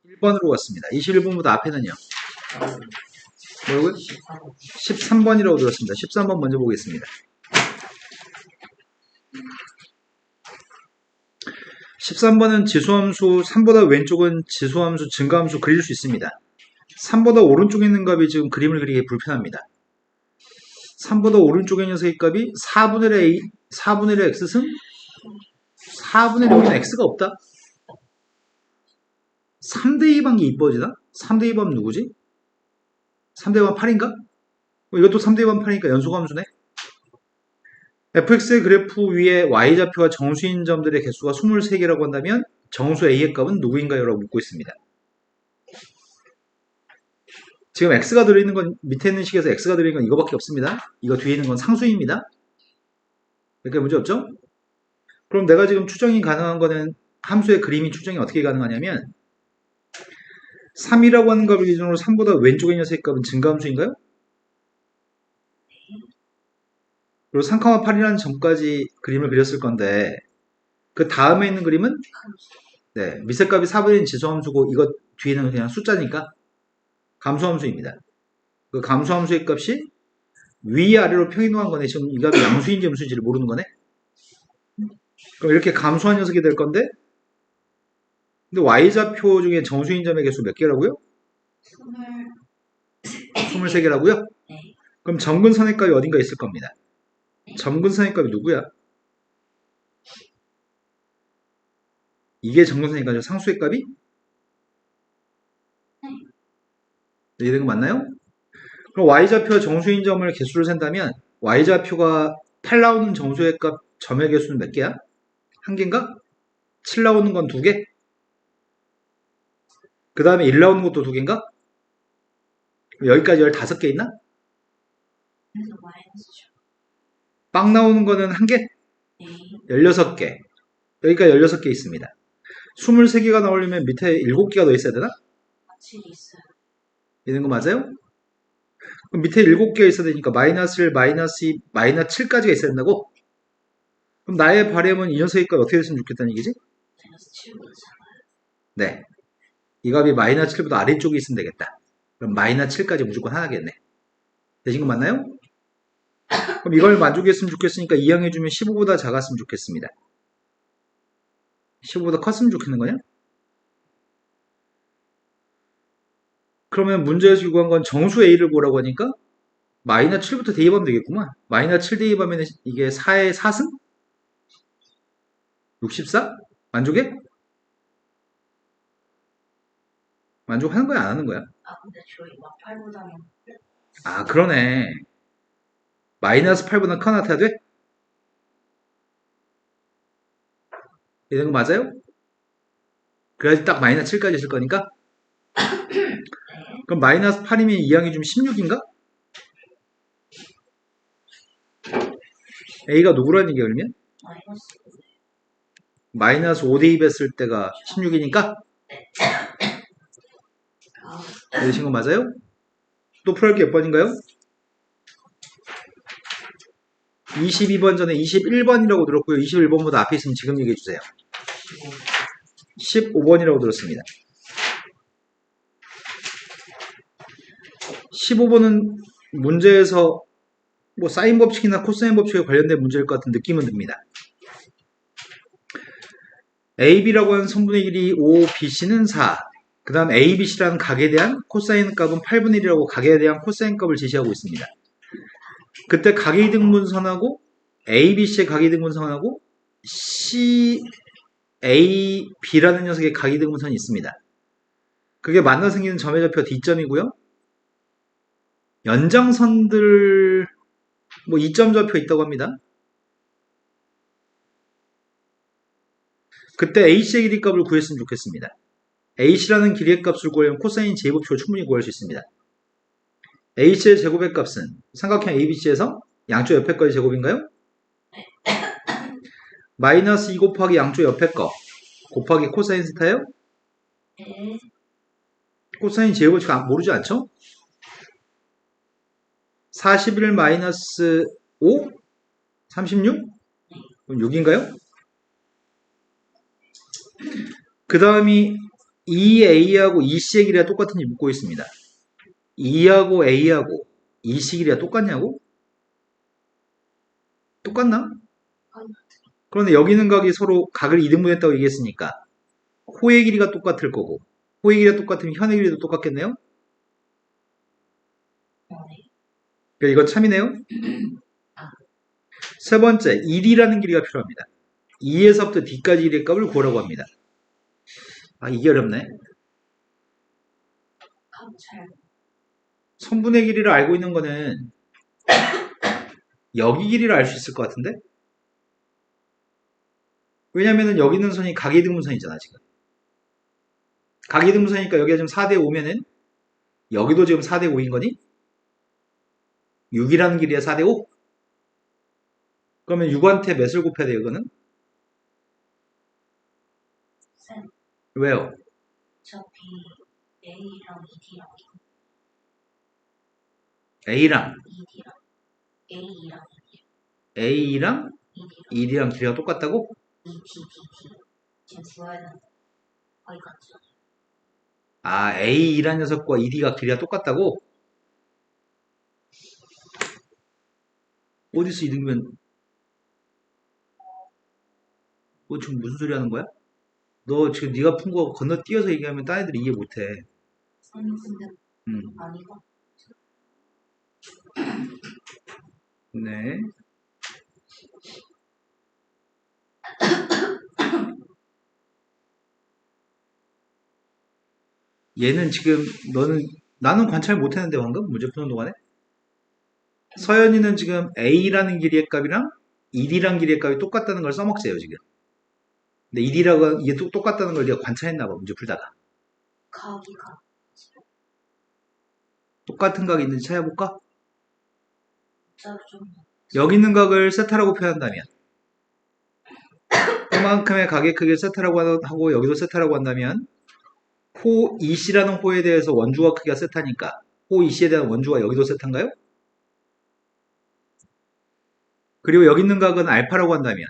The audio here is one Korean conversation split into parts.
1번으로 갔습니다. 21번보다 앞에는요. 뭐라고요? 13번이라고 들었습니다. 13번 먼저 보겠습니다. 13번은 지수함수 3보다 왼쪽은 지수함수 증가함수 그릴 수 있습니다. 3보다 오른쪽에 있는 값이 지금 그림을 그리기 불편합니다. 3보다 오른쪽에 있는 녀석의 값이 4분의 1의 x승 4분의 1 여기는 x가 없다. 3대2 반기 이뻐지나? 3대2 반 누구지? 3대2 반 8인가? 이것도 3대2 반 8이니까 연소함수네. fx의 그래프 위에 y좌표와 정수인 점들의 개수가 23개라고 한다면 정수 a의 값은 누구인가요? 라고 묻고 있습니다. 지금 x가 들어있는 건 밑에 있는 식에서 x가 들어있는 건 이거밖에 없습니다. 이거 뒤에 있는 건 상수입니다. 이렇게 문제 없죠? 그럼 내가 지금 추정이 가능한 거는 함수의 그림이 추정이 어떻게 가능하냐면 3이라고 하는 값을 기준으로 3보다 왼쪽에 있는 녀석의 값은 증가함수인가요? 그리고 3,8이라는 점까지 그림을 그렸을 건데 그 다음에 있는 그림은 네, 미세값이 4분의 1인 지수함수고 이거 뒤에는 그냥 숫자니까 감수함수입니다. 그 감수함수의 값이 위아래로 평이동한 거네. 지금 이 값이 양수인지 음수인지를 모르는 거네. 그럼 이렇게 감수한 녀석이 될 건데 근데 y좌표 중에 정수인 점의 개수 몇 개라고요? 23개라고요? 그럼 점근선의 값이 어딘가 있을 겁니다. 점근선의 값이 누구야? 이게 점근선의 값이죠. 상수의 값이? 이해된 거 맞나요? 그럼 y좌표와 정수인 점을 개수를 센다면 y좌표가 8 나오는 정수의 값 점의 개수는 몇 개야? 한 개인가? 7 나오는 건 두 개? 그 다음에 1 나오는 것도 두 개인가? 여기까지 15개 있나? 빵 나오는 거는 한 개? 16개. 여기까지 16개 있습니다. 23개가 나오려면 밑에 7개가 더 있어야 되나? 이런 거 맞아요? 그럼 밑에 7개가 있어야 되니까 마이너스 1, 마이너스 2, 마이너스 7까지가 있어야 된다고? 그럼 나의 바램은 이 녀석의 값이 어떻게 됐으면 좋겠다는 얘기지? 네. 이 값이 마이너스 7보다 아래쪽에 있으면 되겠다. 그럼 마이너스 7까지 무조건 하나겠네. 되신 거 맞나요? 그럼 이걸 만족했으면 좋겠으니까 이항해주면 15보다 작았으면 좋겠습니다. 15보다 컸으면 좋겠는 거냐? 그러면 문제에서 요구한 건 정수 A를 보라고 하니까 마이너스 7부터 대입하면 되겠구만. 마이너스 7 대입하면 이게 4의 4승? 64? 만족해? 만족하는 거야? 안 하는 거야? 근데 저희 막 8보다는 아, 그러네. 마이너스 8보다 커 나타야 돼? 이런 거 맞아요? 그래야지 딱 마이너스 7까지 있을 거니까? 그럼 마이너스 8이면 이항이 좀 16인가? A가 누구라는 얘기야, 그러면? 마이너스 5 대입했을 때가 16이니까? 되신 거 맞아요? 또 풀할 게 몇 번인가요? 22번 전에 21번이라고 들었고요. 21번보다 앞에 있으면 지금 얘기해 주세요. 15번이라고 들었습니다. 15번은 문제에서 뭐 사인 법칙이나 코사인 법칙에 관련된 문제일 것 같은 느낌은 듭니다. AB라고 하는 성분의 1이 5, BC는 4. 그 다음 ABC라는 각에 대한 코사인 값은 8분의 1이라고 각에 대한 코사인 값을 제시하고 있습니다. 그때 각의 등분선하고 ABC의 각의 등분선하고 CAB라는 녀석의 각의 등분선이 있습니다. 그게 만나 생기는 점의 좌표가 D점이고요. 연장선들 뭐 2점 좌표 있다고 합니다. 그때 AC의 길이 값을 구했으면 좋겠습니다. AC라는 길이의 값을 구하려면 코사인 제곱식을 충분히 구할 수 있습니다. AC의 제곱의 값은 삼각형 ABC에서 양쪽 옆에 거의 제곱인가요? 마이너스 2 곱하기 양쪽 옆에 거 곱하기 코사인 세타예요? 코사인 제곱식 모르지 않죠? 41 마이너스 5? 36? 그럼 6인가요? 그 다음이 2A하고 2C의 길이가 똑같은지 묻고 있습니다. 2하고 A하고 2C 길이가 똑같냐고? 똑같나? 그런데 여기 있는 각이 서로 각을 2등분했다고 얘기했으니까 호의 길이가 똑같을 거고 호의 길이가 똑같으면 현의 길이도 똑같겠네요? 그러니까 이건 참이네요? 세 번째, 1이라는 길이가 필요합니다. 2에서부터 D까지 길이의 값을 구하라고 합니다. 아, 이게 어렵네. 감찰. 선분의 길이를 알고 있는 거는 여기 길이를 알 수 있을 것 같은데? 왜냐면은 여기 있는 선이 각이등분선이잖아, 지금. 각이등분선이니까 여기가 지금 4대 5면은 여기도 지금 4대 5인 거니? 6이라는 길이야 4대 5? 그러면 6한테 몇을 곱해야 돼요, 이거는? 쌤, 왜요? 어차피 A랑 ED랑 A랑 A랑 A랑 ED랑 1이랑 길이가 똑같다고? EDDD 지금 지워야 되는데 거의 같죠? 아, A2라는 녀석과 2D가 길이가 똑같다고? 어디서 이등면 지금 무슨 소리 하는 거야? 너 지금 네가 푼 거 건너뛰어서 얘기하면 딴 애들이 이해 못해. 쌤 근데 음, 아니다. 네. 얘는 지금 나는 관찰 못했는데 방금 문제 푸는 동안에 서연이는 지금 A라는 길이의 값이랑 1이라는 길이의 값이 똑같다는 걸 써먹재요 지금. 근데 1이라고 이게 똑같다는 걸 네가 관찰했나 봐 문제 풀다가. 각이가 똑같은 각이 있는지 찾아볼까? 숫자를 좀 여기 있는 각을 세타라고 표현한다면 그만큼의 각의 크기를 세타라고 하고 여기도 세타라고 한다면 호 2C라는 호에 대해서 원주가 크기가 세타니까 호 2C에 대한 원주가 여기도 세타인가요? 그리고 여기 있는 각은 알파라고 한다면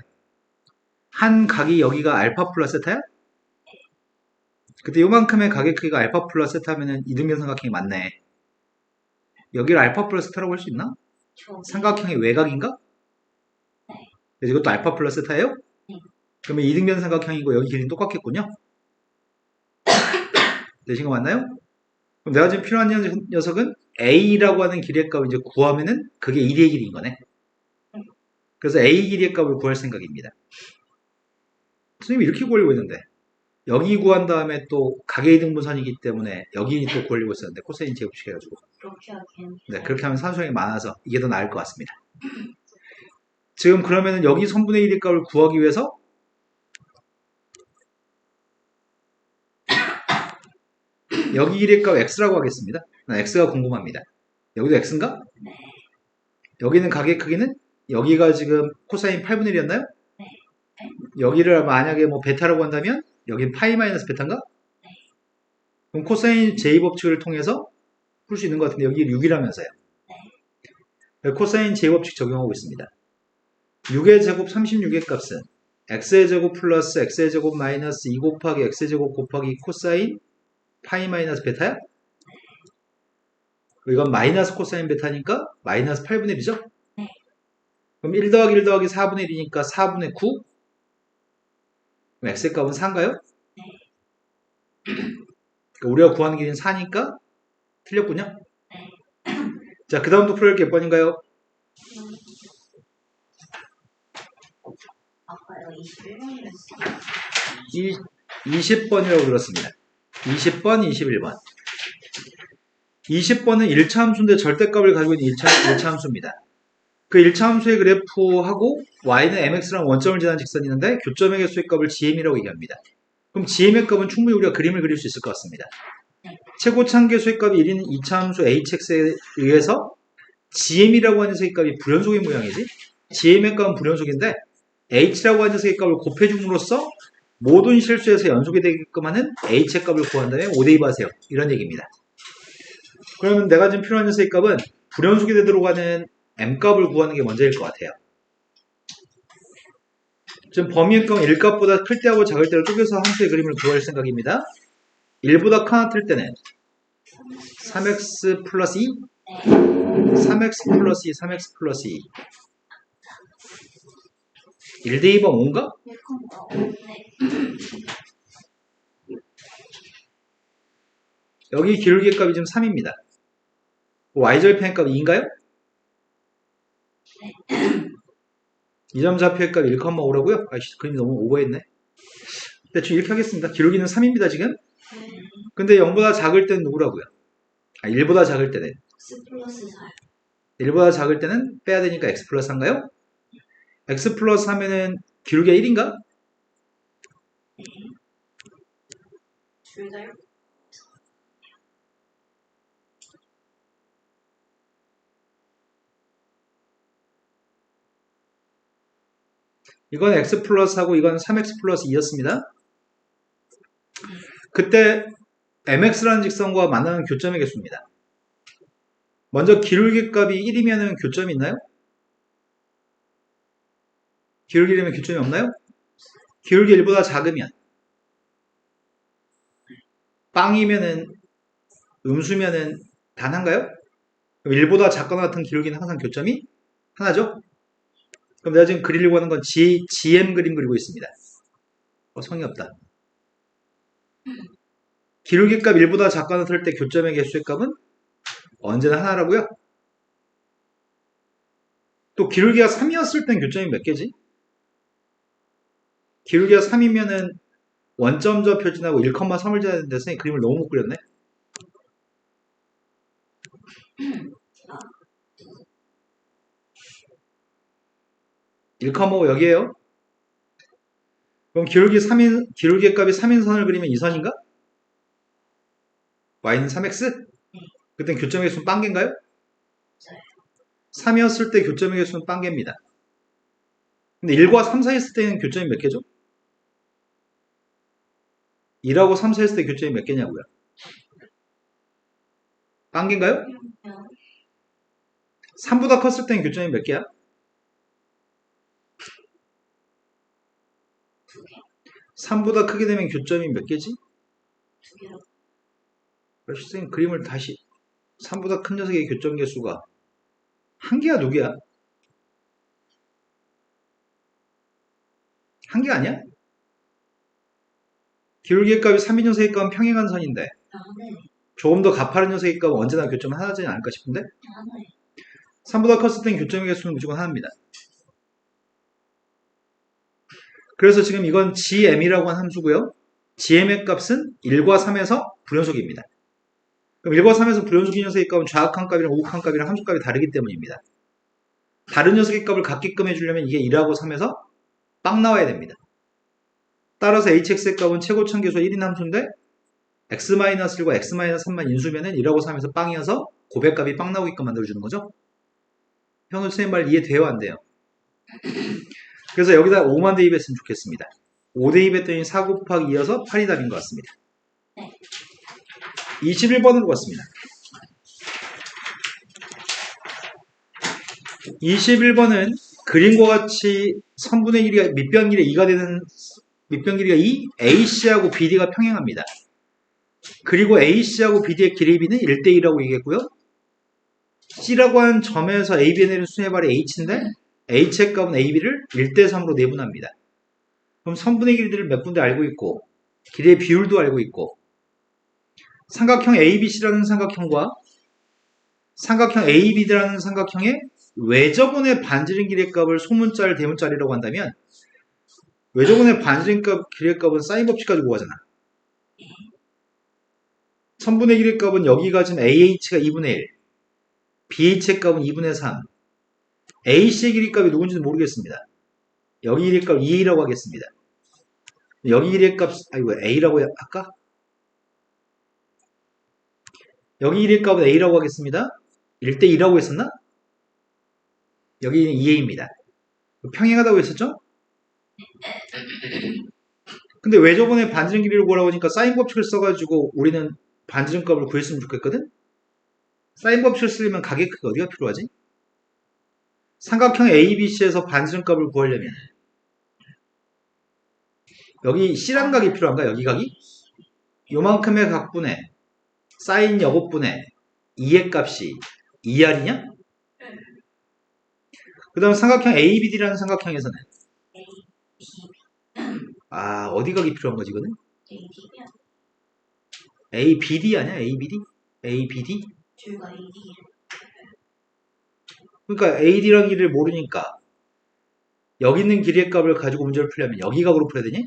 한 각이 여기가 알파 플러스 세타야? 그때 요만큼의 각의 크기가 알파 플러스 세타면은 이등변 삼각형이 맞네. 여기를 알파 플러스 세타라고 할 수 있나? 저기 삼각형의 외곽인가? 그래서 이것도 알파 플러스 세타예요? 네. 그러면 이등변 삼각형이고 여기 길이는 똑같겠군요. 되신 거 맞나요? 그럼 내가 지금 필요한 녀석은 A라고 하는 길이의 값을 이제 구하면은 그게 1의 길이인 거네. 그래서 A 길이의 값을 구할 생각입니다. 선생님이 이렇게 구하려고 했는데 여기 구한 다음에 또 각의 이등분선이기 때문에 여기 또 구하려고 했었는데 코사인 제곱식 해가지고 그렇게 하기엔 네, 그렇게 하면 산수형이 많아서 이게 더 나을 것 같습니다. 지금 그러면은 여기 선분의 1의 값을 구하기 위해서 여기 1의 값 x라고 하겠습니다. x가 궁금합니다. 여기도 x인가? 네. 여기는 각의 크기는 여기가 지금 코사인 8분의 1이었나요? 네. 여기를 만약에 뭐 베타라고 한다면 여기는 파이 마이너스 베타인가? 그럼 코사인 제2법칙을 통해서 풀 수 있는 것 같은데 여기 6이라면서요. 코사인 제2법칙 적용하고 있습니다. 6의 제곱 36의 값은 x의 제곱 플러스 x의 제곱 마이너스 2 곱하기 x의 제곱 곱하기 코사인 파이 마이너스 베타야? 이건 마이너스 코사인 베타니까 마이너스 8분의 1이죠? 네. 그럼 1 더하기 1 더하기 4분의 1이니까 4분의 9? 그럼 x의 값은 4인가요? 네. 그러니까 우리가 구하는 길이는 4니까 틀렸군요. 네. 자, 그 다음도 풀어야 할 게 몇 번인가요? 아까 내가 21번이랬어. 20번이라고 들었습니다. 20번, 21번. 20번은 1차 함수인데 절대값을 가지고 있는 1차 함수입니다. 그 1차 함수의 그래프하고 y는 mx랑 원점을 지나는 직선이 있는데 교점의 개수의 값을 gm이라고 얘기합니다. 그럼 gm의 값은 충분히 우리가 그림을 그릴 수 있을 것 같습니다. 최고참 개수의 값이 1인 2차 함수 hx에 의해서 gm이라고 하는 녀석의 값이 불연속의 모양이지. gm의 값은 불연속인데 h라고 하는 녀석의 값을 곱해줌으로써 모든 실수에서 연속이 되게끔 하는 h의 값을 구한 다음에 5대2 하세요. 이런 얘기입니다. 그러면 내가 지금 필요한 녀석의 값은 불연속이 되도록 하는 m값을 구하는 게 먼저일 것 같아요. 지금 범위의 값은 1값보다 클 때하고 작을 때를 쪼개서 함수의 그림을 구할 생각입니다. 1보다 커났을 때는 3x 플러스 2, 네. 3x 플러스 2, 3x 플러스 2. 1대 2번 5인가? 1,5. 네. 여기 기울기 값이 지금 3입니다. y절편의 값이 2인가요? 이 점 좌표의 값이 1,5라고요? 아이씨, 그림이 너무 오버했네. 대충 이렇게 하겠습니다. 기울기는 3입니다, 지금. 근데 0보다 작을 때는 누구라고요? 1보다 작을 때는. X 플러스 4. 1보다 작을 때는 빼야 되니까 x 플러스 3인가요? x 플러스 하면은 기울기가 1인가? 둘 다요? 이건 x 플러스하고 이건 3x 플러스 2였습니다. 그때 mx라는 직선과 만나는 교점의 개수입니다. 먼저 기울기 값이 1이면 교점이 있나요? 기울기라면 교점이 없나요? 기울기 1보다 작으면 빵이면은 음수면은 단한가요? 그럼 1보다 작거나 같은 기울기는 항상 교점이 하나죠? 그럼 내가 지금 그리려고 하는 건 GM 그림 그리고 있습니다. 성의 없다. 기울기 값 1보다 작거나 같을 때 교점의 개수의 값은 언제나 하나라고요? 또 기울기가 3이었을 땐 교점이 몇 개지? 기울기가 3이면은 원점저 표준하고 1,3을 재야 되는데 선생님 그림을 너무 못 그렸네? 1,5 여기에요. 그럼 기울기 값이 3인 선을 그리면 이 선인가? y는 3x? 그땐 교점의 개수는 빵개인가요? 3이었을 때 교점의 개수는 빵개입니다. 근데 1과 3 사이 있을 때는 교점이 몇 개죠? 1하고 3 사이 있을 때 교점이 몇 개냐고요? 빵개인가요? 3보다 컸을 때는 교점이 몇 개야? 3보다 크게 되면 교점이 몇 개지? 2개로. 선생님 그림을 다시 3보다 큰 녀석의 교점 개수가 한 개야, 두 개야? 한 개 아니야? 기울기의 값이 3인 녀석의 값은 평행한 선인데 아, 네. 조금 더 가파른 녀석의 값은 언제나 교점은 하나지 않을까 싶은데 아, 네. 3보다 컸을 땐 교점의 개수는 무조건 하나입니다. 그래서 지금 이건 GM이라고 하는 함수고요. GM의 값은 1과 3에서 불연속입니다. 그럼 1과 3에서 불연속인 녀석의 값은 좌극한 값이랑 우극한 값이랑 함수값이 다르기 때문입니다. 다른 녀석의 값을 같게끔 해주려면 이게 1하고 3에서 빵 나와야 됩니다. 따라서 hx의 값은 최고점 계수가 1인 함수인데 x-1과 x-3만 인수면은 1하고 3에서 빵이어서 고백값이 빵 나오게끔 만들어주는 거죠. 현우 선생님 말 이해돼요? 안 돼요? 그래서 여기다 5만 대입했으면 좋겠습니다. 5 대입했더니 4 곱하기 2여서 8이 답인 것 같습니다. 21번으로 갔습니다. 21번은 그림과 같이 선분의 길이가 밑변 길이 2가 되는 밑변 길이가 2, AC하고 BD가 평행합니다. 그리고 AC하고 BD의 길이비는 1대1이라고 얘기했고요. C라고 하는 점에서 AB에 내린 수의 발이 H인데 H의 값은 AB를 1대3으로 내분합니다. 그럼 선분의 길이들을 몇 군데 알고 있고 길이의 비율도 알고 있고 삼각형 ABC라는 삼각형과 삼각형 AB라는 삼각형의 외접원의 반지름 길이의 값을 소문자를 대문자리라고 한다면 외접원의 반지름 길이의 값은 사인 법칙 가지고 구하잖아. 선분의 길이의 값은 여기가 지금 AH가 2분의 1, BH의 값은 2분의 3, AC의 길이 값이 누군지는 모르겠습니다. 여기 길이 값 2A라고 하겠습니다. 여기 길이 값, A라고 할까? 여기 길이 값은 A라고 하겠습니다. 1대2라고 했었나? 여기는 2A입니다. 평행하다고 했었죠? 근데 왜 저번에 반지름 길이를 구하라고 하니까 사인 법칙을 써가지고 우리는 반지름 값을 구했으면 좋겠거든? 사인 법칙을 쓰려면 가계 크기 어디가 필요하지? 삼각형 ABC에서 반지름 값을 구하려면 여기 C라는 각이 필요한가? 여기 각이? 요만큼의 각분의 사인 여곱분의 2의 값이 2R이냐? 그 다음 삼각형 ABD라는 삼각형에서는 A, B, 아 어디 각이 필요한 거지 이거는? A, B면 ABD 아니야? ABD? ABD? 줄과 A, D. 그러니까 AD랑 길이를 모르니까 여기 있는 길이의 값을 가지고 문제를 풀려면 여기 각으로 풀어야 되니?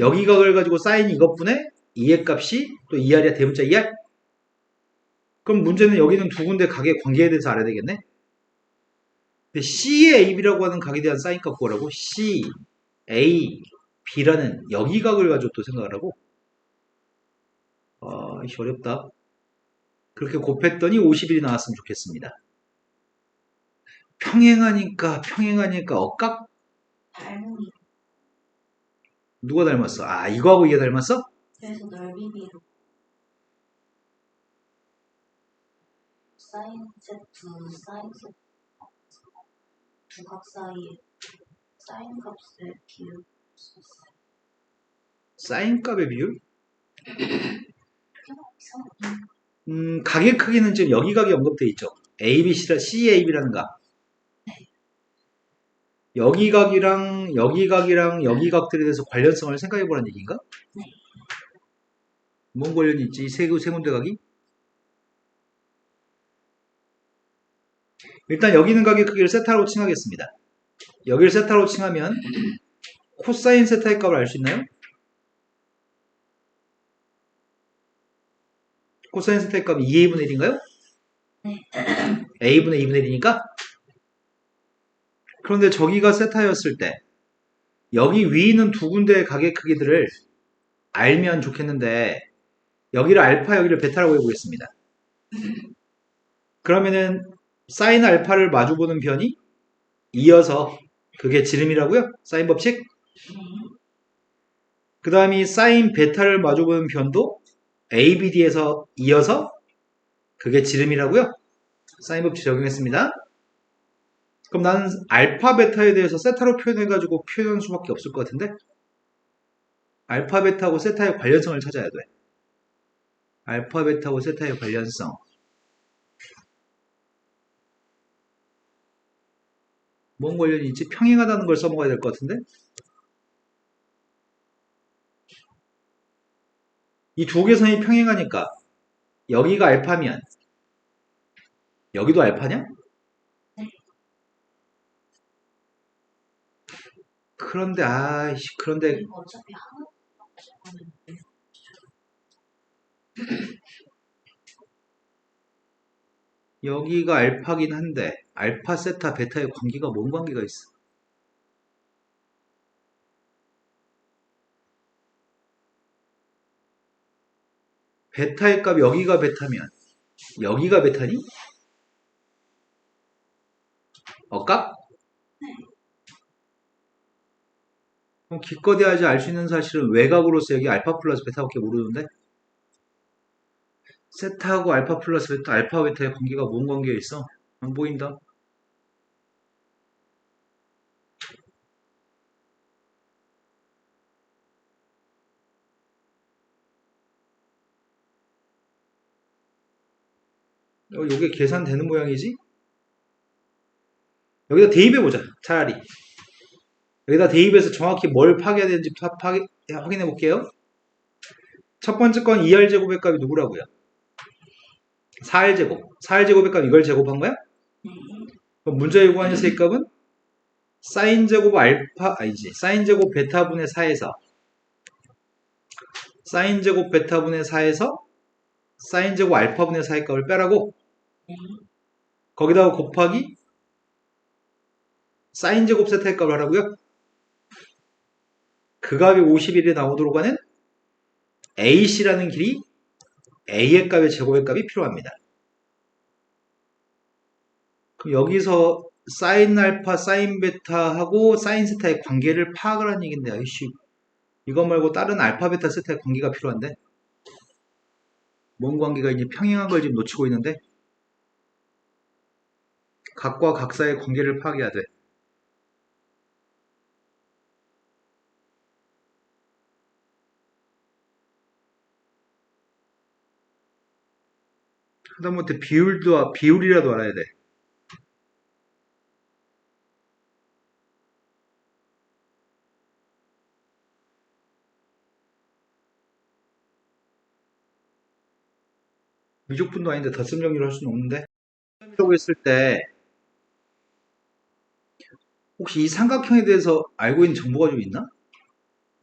여기 각을 가지고 사인 이것분의 2의 값이 또 2R이야 대문자 2R? 그럼 문제는 여기는 두 군데 각의 관계에 대해서 알아야 되겠네? 근데 C의 AB라고 하는 각에 대한 사인 값 구하라고? C, A, B라는 여기 각을 가지고 또 생각을 하고? 아, 이씨 어렵다. 그렇게 곱했더니 50일이 나왔으면 좋겠습니다. 평행하니까 억각? 닮음이. 누가 닮았어? 아, 이거하고 이게 닮았어? 그래서 넓이 비로 사인 세트, 사인 세트, 두각 사이에 사인 값을 비율 수 있어요. 사인 값의 비율? 이상하네. 각의 크기는 지금 여기 각이 언급되어 있죠. A, B, C, A, B라는 각. 여기 각이랑 여기 각이랑 여기 각들에 대해서 관련성을 생각해 보라는 얘기인가? 네. 뭔 관련이 있지? 세 군데 각이? 일단 여기 있는 각의 크기를 세타로 칭하겠습니다. 여기를 세타로 칭하면 코사인 세타의 값을 알 수 있나요? 코사인 세타의 값이 2a분의 1인가요? 네. a분의 2분의 1이니까? 그런데 저기가 세타였을 때 여기 위에 있는 두 군데의 각의 크기들을 알면 좋겠는데 여기를 알파 여기를 베타라고 해보겠습니다. 그러면은 사인 알파를 마주보는 변이 이어서 그게 지름이라고요? 사인 법칙? 그 다음이 사인 베타를 마주보는 변도 ABD에서 이어서 그게 지름이라고요? 사인 법칙 적용했습니다. 그럼 나는 알파 베타에 대해서 세타로 표현해가지고 표현할 수밖에 없을 것 같은데 알파 베타하고 세타의 관련성을 찾아야 돼. 알파 베타하고 세타의 관련성. 뭔 관련이 있지? 평행하다는 걸 써먹어야 될 것 같은데 이 두 개선이 평행하니까 여기가 알파면 여기도 알파냐? 그런데 아이씨 그런데 이거 어차피 하나밖에 하면 돼. 여기가 알파긴 한데 알파 세타 베타의 관계가 뭔 관계가 있어? 베타의 값 여기가 베타면 여기가 베타니? 억각? 그럼 기껏해야지 알 수 있는 사실은 외곽으로서 여기 알파 플러스 베타밖에 모르는데 세타하고 알파 플러스 베타 알파 베타의 관계가 뭔 관계에 있어? 안 보인다. 요게 계산되는 모양이지? 여기다 대입해보자. 차라리. 여기다 대입해서 정확히 뭘 파괴해야 되는지 확인해 볼게요. 첫 번째 건 2R제곱의 값이 누구라고요? 4R제곱. 4R제곱의 값 이걸 제곱한 거야? 네. 그럼 문제 요구하는 세의 값은 사인제곱 알파, 아니지. 사인제곱 베타분의 4에서 사인제곱 베타분의 4에서 사인제곱 알파분의 4의 값을 빼라고 네. 거기다가 곱하기 사인제곱 세타의 값을 하라고요? 그 값이 51이 나오도록 하는 AC라는 길이 A의 값의 제곱의 값이 필요합니다. 그럼 여기서 사인 알파, 사인 베타하고 사인 세타의 관계를 파악을 하는 얘기인데 아이씨 이거 말고 다른 알파, 베타, 세타의 관계가 필요한데 뭔 관계가 이제 평행한 걸 지금 놓치고 있는데 각과 각 사이의 관계를 파악해야 돼. 하다못해 비율이라도 알아야 돼. 미적분도 아닌데 덧셈 정리를 할 수는 없는데. 라고 했을 때 혹시 이 삼각형에 대해서 알고 있는 정보가 좀 있나?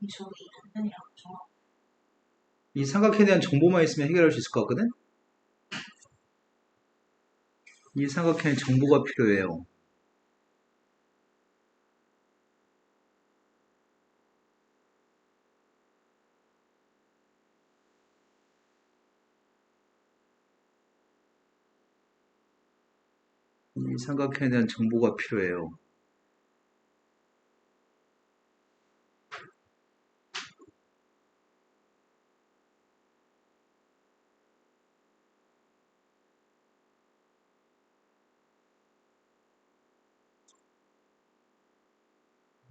저기 단면이라고 죠. 이 삼각형에 대한 정보만 있으면 해결할 수 있을 것 같거든? 이 삼각형에 정보가 필요해요. 이 삼각형에 대한 정보가 필요해요.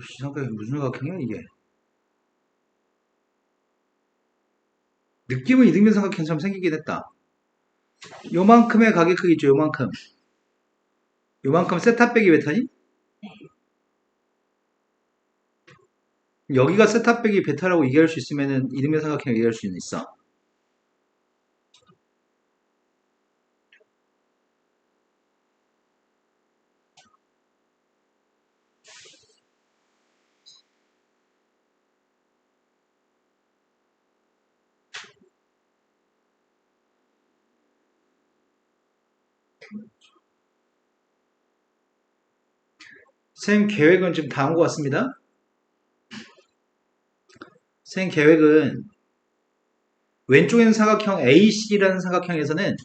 이 삼각형이 무슨 삼각형이야 이게? 느낌은 이등변 삼각형처럼 생기긴 했다. 요만큼의 가격 크기 있죠, 요만큼. 요만큼 세타 빼기 베타니? 여기가 세타 빼기 베타라고 얘기할 수 있으면은 이등변 삼각형 얘기할 수 있어. 선생님 계획은 지금 다 온 것 같습니다. 선생님 계획은 왼쪽에 있는 삼각형 AC라는 삼각형에서는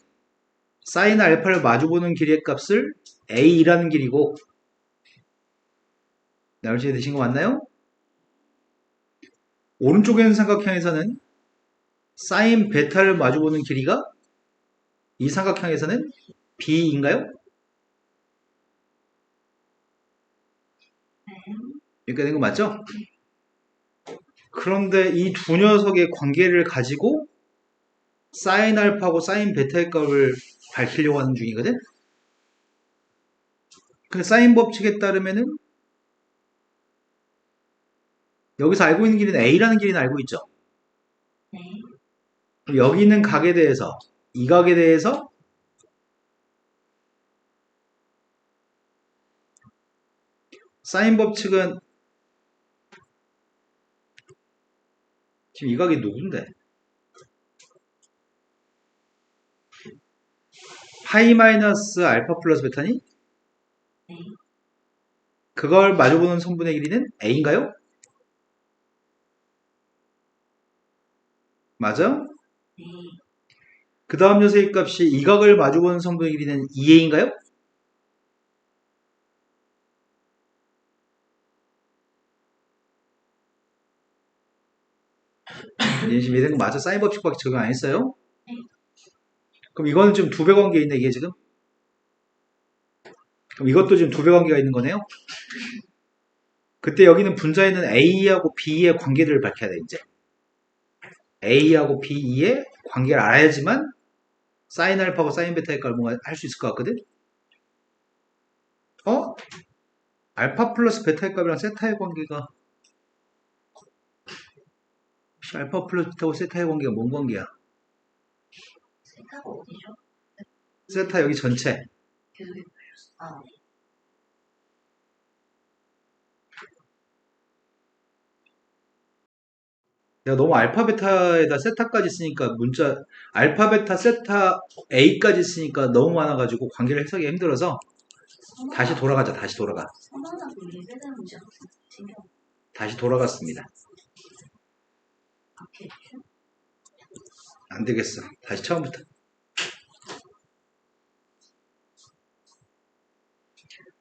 사인 알파를 마주보는 길이의 값을 A라는 길이고, 나올지 되신 거 맞나요? 오른쪽에 있는 삼각형에서는 사인 베타를 마주보는 길이가 이 삼각형에서는 B인가요? 이렇게 된 거 맞죠? 그런데 이 두 녀석의 관계를 가지고 사인 알파하고 사인 베타의 값을 밝히려고 하는 중이거든? 근데 사인 법칙에 따르면은 여기서 알고 있는 길이는 A라는 길이는 알고 있죠? 네. 여기 있는 각에 대해서, 이 각에 대해서 사인 법칙은 지금 이 각이 누군데? 파이 마이너스 알파 플러스 베타니? 네. 그걸 마주보는 선분의 길이는 A인가요? 맞아? 네. 그 다음 녀석의 값이 이 각을 마주보는 선분의 길이는 2A인가요? 지금 이런 거 맞아? 사인 법칙밖에 적용 안 했어요? 네. 그럼 이거는 지금 두 배 관계 있네, 이게 지금? 그럼 이것도 지금 두 배 관계가 있는 거네요? 그때 여기는 분자에는 A하고 B의 관계를 밝혀야 돼, 이제. A하고 B의 관계를 알아야지만 사인 알파하고 사인 베타의 값을 뭔가 할 수 있을 것 같거든? 어? 알파 플러스 베타의 값이랑 세타의 관계가 혹시 알파 플러스 베타하고 세타의 관계가 뭔 관계야? 세타가 어디죠? 세타 여기 전체. 계속 걸렸어. 아, 네. 내가 너무 알파 베타에다 세타까지 쓰니까 문자 알파 베타 세타 A까지 쓰니까 너무 많아가지고 관계를 해석이 힘들어서 다시 돌아가자. 다시 돌아가. 서만하고 리베드 문제가 생겨. 다시 돌아갔습니다. 밖에 안 되겠어. 다시 처음부터.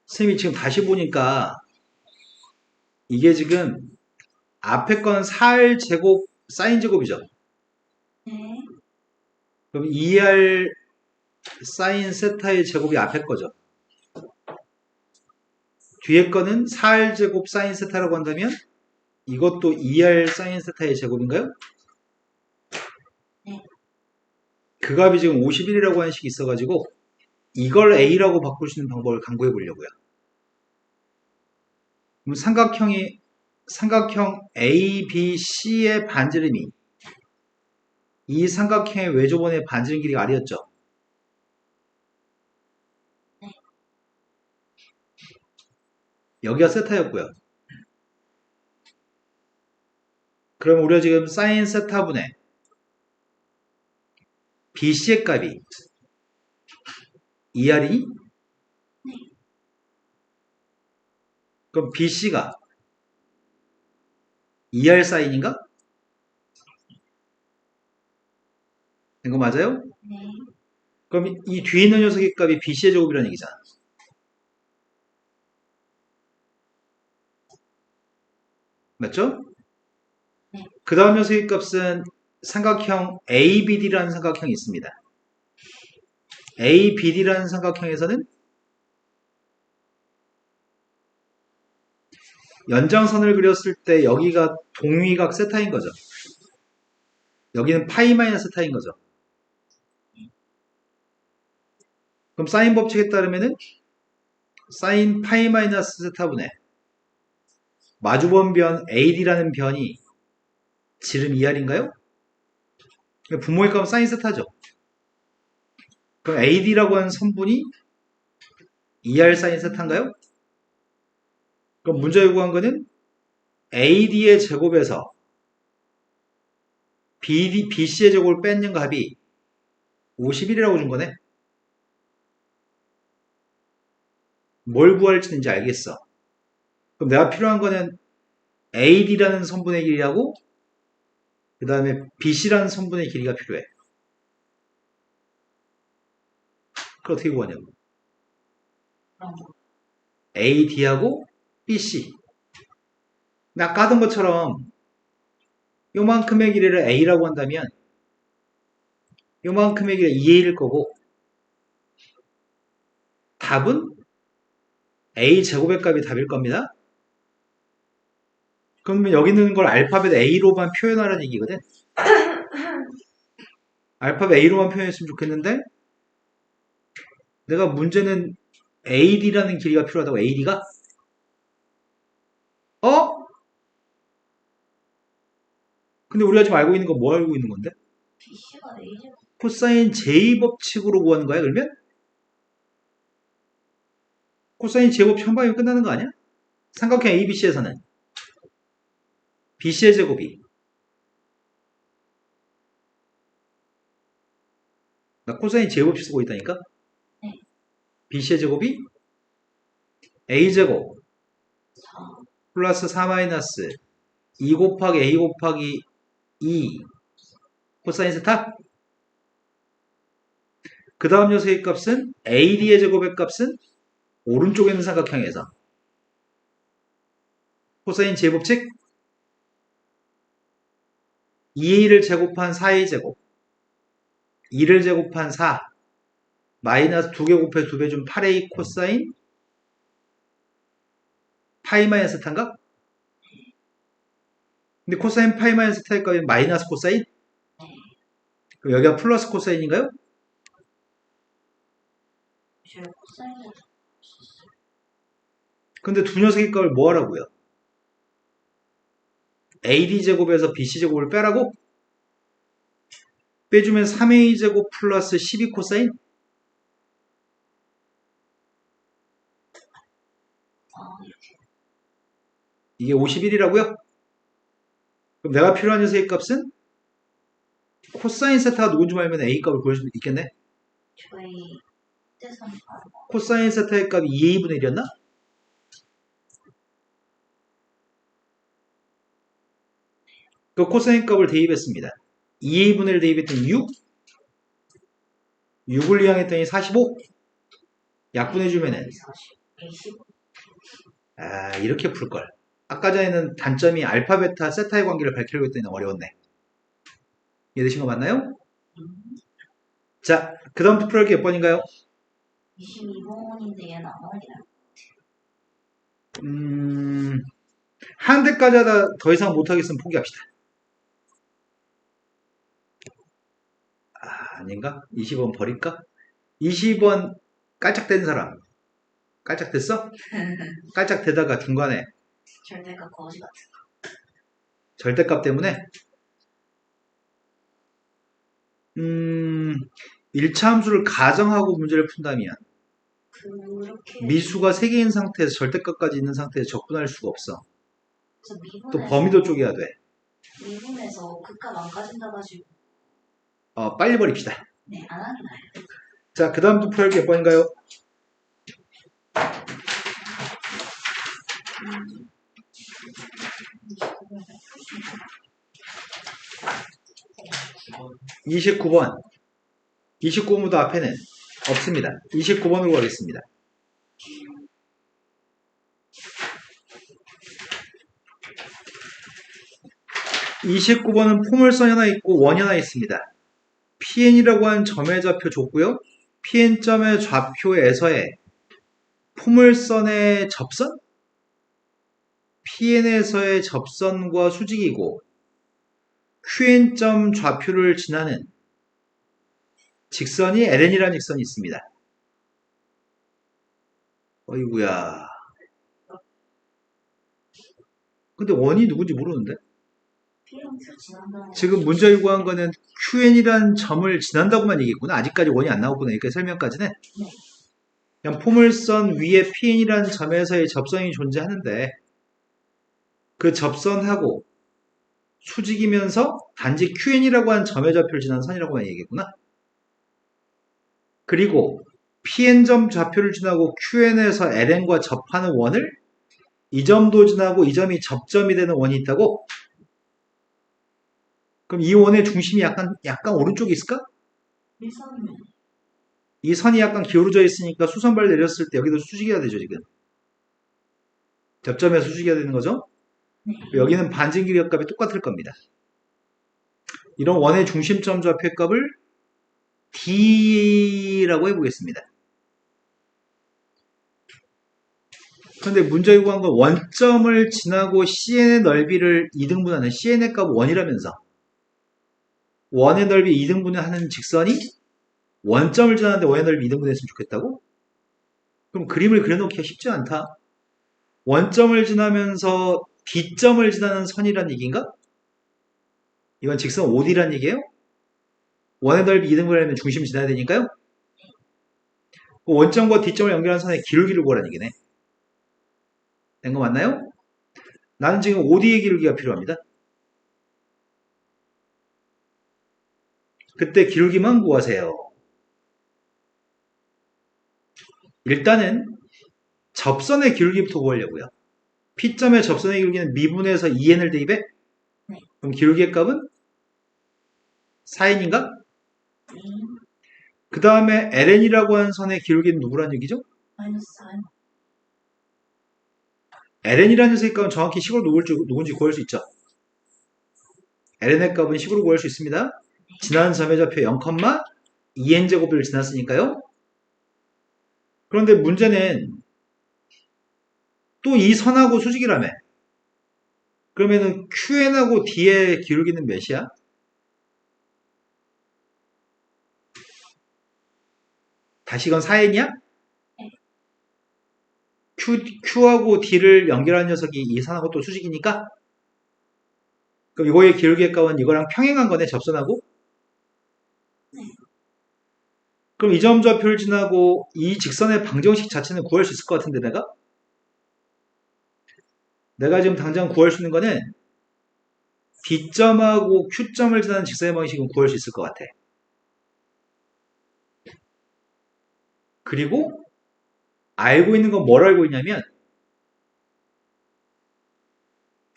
선생님이 지금 다시 보니까 이게 지금 앞에 건 4R 제곱 사인 제곱이죠. 네. 그럼 2R 사인 세타의 제곱이 앞에 거죠. 뒤에 거는 4R 제곱 사인 세타라고 한다면 이것도 2R 사인 세타의 제곱인가요? 네. 그 값이 지금 51이라고 하는 식이 있어가지고 이걸 A라고 바꿀 수 있는 방법을 강구해 보려고요. 그럼 삼각형 ABC의 반지름이 이 삼각형의 외조번의 반지름 길이가 R이었죠. 여기가 세타였고요. 그럼 우리가 지금 사인 세타분의 BC의 값이 2R이니? 그럼 BC가 2R 사인인가? 이거 맞아요? 네. 그럼 이 뒤에 있는 녀석의 값이 BC의 제곱이라는 얘기잖아. 맞죠? 네. 그 다음 녀석의 값은 삼각형 ABD라는 삼각형이 있습니다. ABD라는 삼각형에서는 연장선을 그렸을 때 여기가 동위각 세타인 거죠. 여기는 파이 마이너스 세타인 거죠. 그럼 사인 법칙에 따르면은 사인 파이 마이너스 세타분의 마주본 변 AD라는 변이 지름 2R인가요? 분모의 값은 사인 세타죠. 그럼 AD라고 하는 선분이 2R 사인 세타인가요? 그럼 문제 요구한 거는 AD의 제곱에서 BC의 제곱을 뺏는 값이 51이라고 준 거네. 뭘 구할지는 이제 알겠어. 그럼 내가 필요한 거는 AD라는 선분의 길이하고 그 다음에 BC라는 선분의 길이가 필요해. 그걸 어떻게 구하냐고. 그런 거. AD하고 BC. 아까 하던 것처럼 요만큼의 길이를 A라고 한다면 요만큼의 길이가 2A일 거고 답은 A 제곱의 값이 답일 겁니다. 그러면 여기 있는 걸 알파벳 A로만 표현하라는 얘기거든. 알파벳 A로만 표현했으면 좋겠는데 내가 문제는 AD라는 길이가 필요하다고. AD가? 어? 근데 우리가 지금 알고 있는 건 뭐 알고 있는 건데? BC가 A제곱. 코사인 J 법칙으로 구하는 거야 그러면? 코사인 J 법칙 한 방이면 끝나는 거 아니야? 삼각형 ABC에서는 BC의 제곱이 나 코사인 J 법칙 쓰고 있다니까? 네. BC의 제곱이 A제곱 4. 플러스 4 마이너스 2 곱하기 A 곱하기 2 코사인 세타? 그 다음 녀석의 값은 AD의 제곱의 값은 오른쪽에 있는 삼각형에서 코사인 J 법칙 2A를 제곱한 4A 제곱 2를 제곱한 4 마이너스 2개 곱해 2배 준 8A 코사인 파이 마이너스 세타인가? 근데 코사인 파이 마이너스 세타의 값이 마이너스 코사인? 그럼 여기가 플러스 코사인인가요? 제 코사인을 근데 두 녀석의 값을 뭐 하라고요? AD 제곱에서 BC 제곱을 빼라고? 빼주면 3A 제곱 플러스 12 코사인? 이렇게. 이게 51이라고요? 그럼 내가 필요한 녀석의 값은 코사인 세타가 누군지 알면 A 값을 구할 수 있겠네? 저희 뜻은 바로 코사인 세타의 값이 2A분의 1이었나? 그 코사인 값을 대입했습니다. 2A분의 1 대입했더니 6? 6을 이항했더니 45? 약분해주면은 40. 115. 아 이렇게 풀걸. 아까 전에는 단점이 알파, 베타, 세타의 관계를 밝히려고 했더니 너무 어려웠네. 이해되신 거 맞나요? 자, 그 다음부터 풀할 게 몇 번인가요? 22번인데 얘는 아니라. 한 대까지 하다 더 이상 못하겠으면 포기합시다. 아닌가? 20원 버릴까? 20원 깔짝댄 사람. 깔짝댔어? 깔짝대다가 중간에 절대가 거지 같은. 절대값 때문에 1차 함수를 가정하고 문제를 푼다면 그렇게. 미수가 3개인 상태에서 절대값까지 있는 상태에서 적분할 수가 없어. 그래서 또 범위도 쪼개야 돼. 미분에서 극값 안 가진다 가지고. 빨리 버립시다. 네, 안 하긴 나요. 자, 그 다음 또 풀 게 몇 번인가요? 29번. 29번보다 앞에는 없습니다. 29번으로 가겠습니다. 29번은 포물선이 하나 있고 원이 하나 있습니다. PN이라고 하는 점의 좌표 줬고요. PN점의 좌표에서의 포물선의 접선? PN에서의 접선과 수직이고 QN점 좌표를 지나는 직선이 LN이라는 직선이 있습니다. 어이구야. 근데 원이 누군지 모르는데? P랑 Q 지난다는. 지금 문제 요구한 거는 QN이라는 점을 지난다고만 얘기했구나. 아직까지 원이 안 나왔구나. 이렇게 설명까지는. 네. 그냥 포물선 위에 PN이라는 점에서의 접선이 존재하는데 그 접선하고 수직이면서 단지 QN이라고 하는 점의 좌표를 지난 선이라고만 얘기했구나. 그리고 PN점 좌표를 지나고 QN에서 LN과 접하는 원을 이 점도 지나고 이 점이 접점이 되는 원이 있다고? 그럼 이 원의 중심이 약간 오른쪽에 있을까? 일선이면. 이 선이 약간 기울어져 있으니까 수선발 내렸을 때 여기도 수직이어야 되죠, 지금. 접점에서 수직이어야 되는 거죠? 네. 여기는 반증기력 값이 똑같을 겁니다. 이런 원의 중심점 좌표 값을 D라고 해보겠습니다. 그런데 문제 요구한 건 원점을 지나고 CN의 넓이를 2등분하는 CN의 값 1이라면서 원의 넓이 2등분을 하는 직선이 원점을 지나는데 원의 넓이 2등분 했으면 좋겠다고? 그럼 그림을 그려놓기가 쉽지 않다. 원점을 지나면서 D점을 지나는 선이란 얘기인가? 이건 직선 OD란 얘기예요? 원의 넓이 2등분을 하면 중심 지나야 되니까요. 원점과 D점을 연결하는 선의 기울기를 구하라는 얘기네. 된 거 맞나요? 나는 지금 OD의 기울기가 필요합니다. 그때 기울기만 구하세요. 일단은 접선의 기울기부터 구하려고요. P점의 접선의 기울기는 미분에서 2n을 대입해? 네. 그럼 기울기의 값은 4n인가? 네. 그 다음에 LN이라고 하는 선의 기울기는 누구란 얘기죠? 마이너스 4. LN이라는 녀석의 값은 정확히 식으로 누군지 구할 수 있죠. LN의 값은 식으로 구할 수 있습니다. 지난 점의 좌표 0,2n제곱을 지났으니까요. 그런데 문제는 또 이 선하고 수직이라며. 그러면은 QN하고 D의 기울기는 몇이야? 다시 이건 4n이야? Q하고 D를 연결한 녀석이 이 선하고 또 수직이니까? 그럼 이거의 기울기의 값은 이거랑 평행한 거네, 접선하고? 그럼 이 점 좌표를 지나고 이 직선의 방정식 자체는 구할 수 있을 것 같은데 내가 지금 당장 구할 수 있는 거는 D점하고 Q점을 지나는 직선의 방식은 구할 수 있을 것 같아. 그리고 알고 있는 건 뭘 알고 있냐면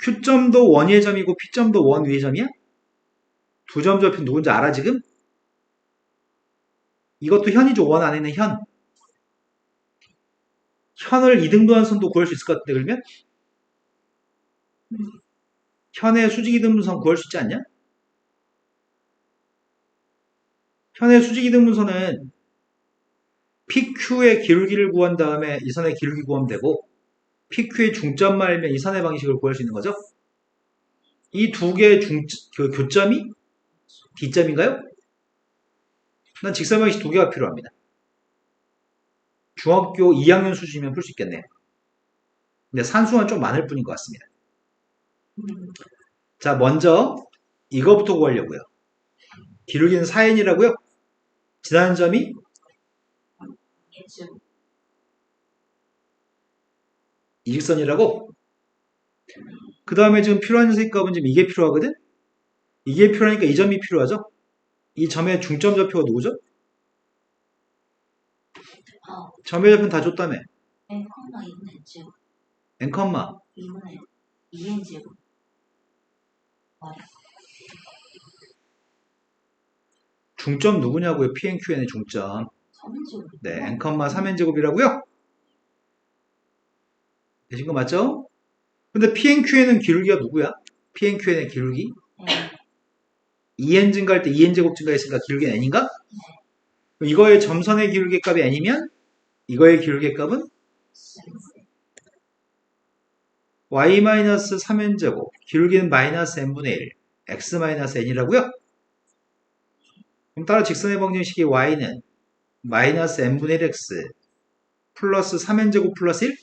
Q점도 원 위의 점이고 P점도 원 위의 점이야? 두 점 좌표 누군지 알아 지금? 이것도 현이죠. 원 안에 있는 현. 현을 2등분한 선도 구할 수 있을 것 같은데 그러면? 현의 수직 2등분선 구할 수 있지 않냐? 현의 수직 2등분선은 PQ의 기울기를 구한 다음에 이 선의 기울기 구하면 되고 PQ의 중점만 알면 이 선의 방식을 구할 수 있는 거죠. 이 두 개의 교점이 D점인가요? 난 직선 방식 두 개가 필요합니다. 중학교 2학년 수준이면 풀 수 있겠네요. 근데 산수는 좀 많을 뿐인 것 같습니다. 자, 먼저 이거부터 구하려고요. 기울기는 4n이라고요? 지나는 점이 예측. 이직선이라고? 그 다음에 지금 필요한 녀석의 값은 지금 이게 필요하거든? 이게 필요하니까 이 점이 필요하죠? 이 점의 중점 좌표가 누구죠? 점의 좌표는 다 줬다며. n, 2분의 제곱. n, 2분의 2n 제곱. 중점 누구냐고요? PNQN의 중점. 3n 제곱. 네, n, 3n 제곱이라고요? 되신 거 맞죠? 근데 PNQN은 기울기가 누구야? PNQN의 기울기? n. 2n 증가할 때 2n 제곱 증가했으니까 기울기는 n인가? 그럼 이거의 점선의 기울기 값이 n이면 이거의 기울기 값은 y-3n 제곱, 기울기는 마이너스 n분의 1, x-n이라고요? 그럼 따라 직선의 방정식이 y는 마이너스 n분의 1x 플러스 3n 제곱 플러스 1?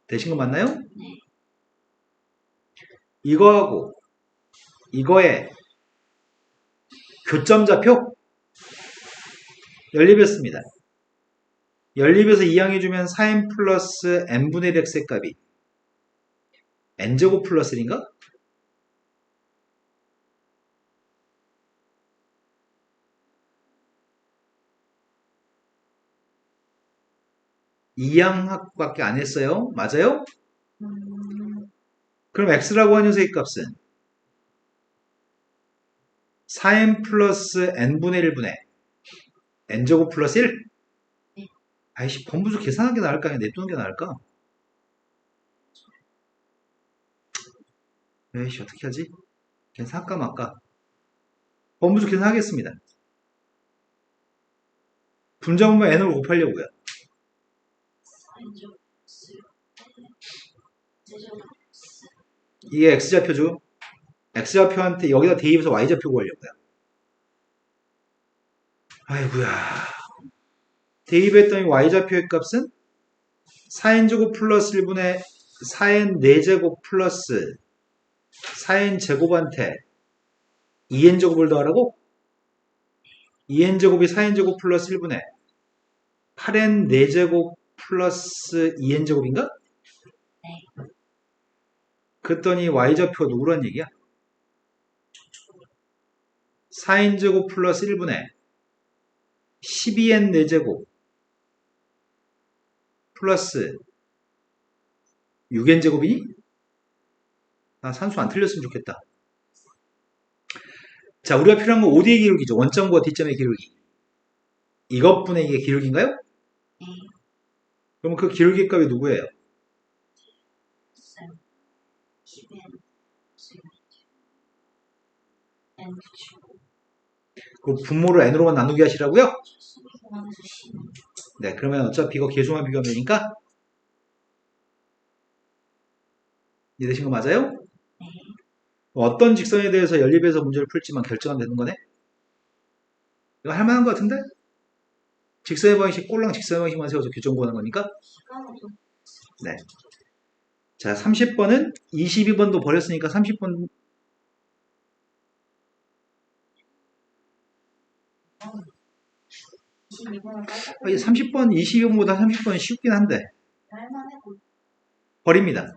되신 거 맞나요? 네. 이거하고 이거의 교점 좌표 연립했습니다. 연립해서 이항해주면 4n 플러스 n분의 1 x의 값이 n제곱 플러스 1인가? 이항학밖에 안 했어요. 맞아요? 그럼 x라고 하는 녀석의 값은 4n 플러스 n분의 1분의 n제곱 플러스 1? 네. 아이씨, 번부수 계산하는 게 나을까? 아니면 냅두는 게 나을까? 에이씨, 어떻게 하지? 계산할까 말까? 번부수 계산하겠습니다. 분자분모 n으로 곱하려고요. 4n 제곱. 제곱. 이게 x좌표죠? x좌표한테 여기다 대입해서 y좌표 구하려고요. 아이고야. 대입했더니 y좌표의 값은 4n제곱 플러스 1분의 4n 4제곱 플러스 4n 제곱한테 2n 제곱을 더하라고? 2n 제곱이 4n 제곱 플러스 1분의 8n 4제곱 플러스 2n 제곱인가? 네. 그랬더니 y좌표가 누구란 얘기야? 4n 제곱 플러스 1분의 12n 4제곱 플러스 6n 제곱이니? 나 산수 안 틀렸으면 좋겠다. 자, 우리가 필요한 건 OD의 기울기죠. 원점과 뒷점의 기울기. 이것분의 이게 기울기인가요? 네. 그럼 그 기울기 값이 누구예요? 10n. n 붙이고. 그 분모를 n으로만 나누게 하시라고요? 12공항에서 10. 네, 그러면 어차피 이거 계수만 비교하면 되니까 이해되신 거 맞아요? 네. 어떤 직선에 대해서 연립해서 문제를 풀지만 결정하면 되는 거네? 이거 할만한 거 같은데? 직선의 방식, 꼴랑 직선의 방식만 세워서 교정 구하는 거니까? 시간은 좀. 네. 자, 30번은 22번도 버렸으니까 30번 22번은 깔짝. 30번, 22번보다 30번은 쉽긴 한데 할만해. 버립니다.